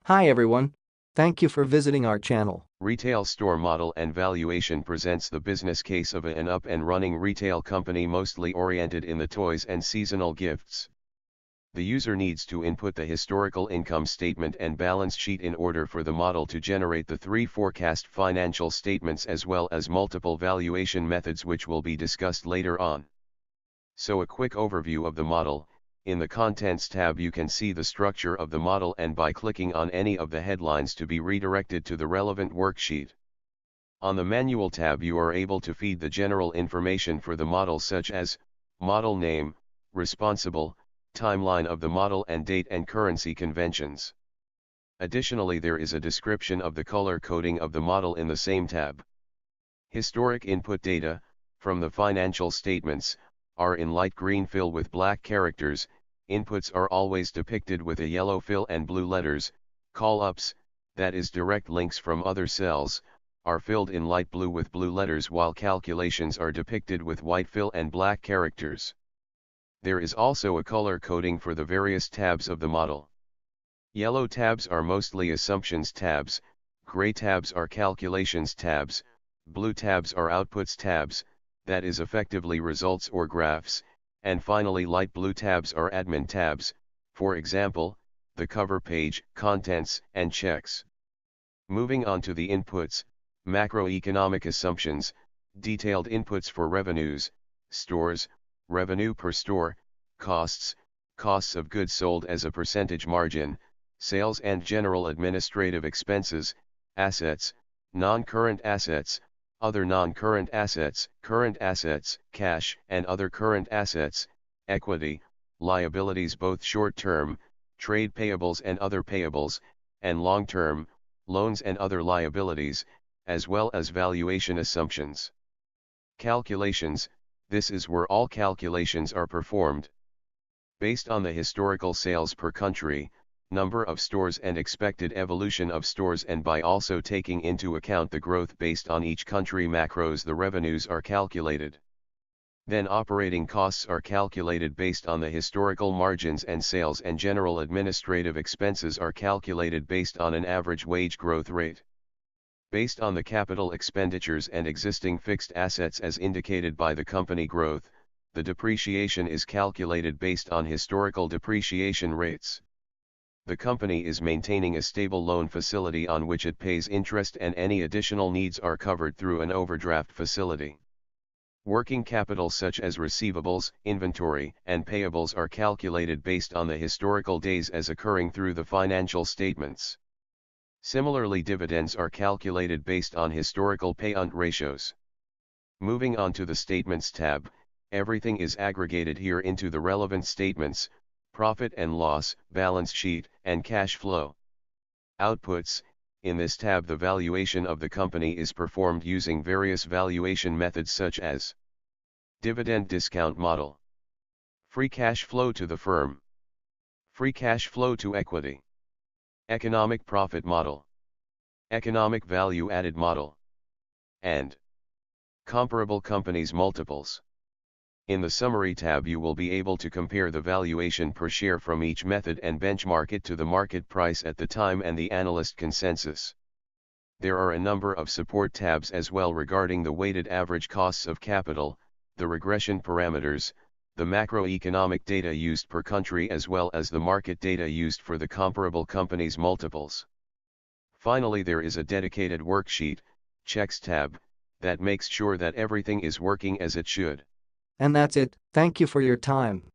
Hi everyone. Thank you for visiting our channel. Retail Store Model and Valuation presents the business case of an up-and-running retail company mostly oriented in the toys and seasonal gifts. The user needs to input the historical income statement and balance sheet in order for the model to generate the three forecast financial statements as well as multiple valuation methods which will be discussed later on. So a quick overview of the model. In the Contents tab you can see the structure of the model and by clicking on any of the headlines to be redirected to the relevant worksheet. On the Manual tab you are able to feed the general information for the model such as, model name, responsible, timeline of the model and date and currency conventions. Additionally there is a description of the color coding of the model in the same tab. Historic input data, from the financial statements, are in light green fill with black characters. Inputs are always depicted with a yellow fill and blue letters. Call-ups, that is direct links from other cells, are filled in light blue with blue letters while calculations are depicted with white fill and black characters. There is also a color coding for the various tabs of the model. Yellow tabs are mostly assumptions tabs, gray tabs are calculations tabs, blue tabs are outputs tabs, that is effectively results or graphs, and finally light blue tabs are admin tabs, for example, the cover page, contents, and checks. Moving on to the inputs, macroeconomic assumptions, detailed inputs for revenues, stores, revenue per store, costs, costs of goods sold as a percentage margin, sales and general administrative expenses, assets, non-current assets, other non-current assets, current assets, cash and other current assets, equity, liabilities both short-term, trade payables and other payables, and long-term, loans and other liabilities, as well as valuation assumptions. Calculations, this is where all calculations are performed. Based on the historical sales per country, number of stores and expected evolution of stores and by also taking into account the growth based on each country macros the revenues are calculated. Then operating costs are calculated based on the historical margins and sales and general administrative expenses are calculated based on an average wage growth rate. Based on the capital expenditures and existing fixed assets as indicated by the company growth, the depreciation is calculated based on historical depreciation rates. The company is maintaining a stable loan facility on which it pays interest and any additional needs are covered through an overdraft facility. Working capital such as receivables, inventory, and payables are calculated based on the historical days as occurring through the financial statements. Similarly, dividends are calculated based on historical payout ratios. Moving on to the Statements tab, everything is aggregated here into the relevant statements, profit and loss, balance sheet, and cash flow. Outputs, in this tab the valuation of the company is performed using various valuation methods such as dividend discount model, free cash flow to the firm, free cash flow to equity, economic profit model, economic value added model, and comparable companies multiples. In the Summary tab you will be able to compare the valuation per share from each method and benchmark it to the market price at the time and the analyst consensus. There are a number of support tabs as well regarding the weighted average costs of capital, the regression parameters, the macroeconomic data used per country as well as the market data used for the comparable companies multiples. Finally there is a dedicated worksheet, Checks tab, that makes sure that everything is working as it should. And that's it. Thank you for your time.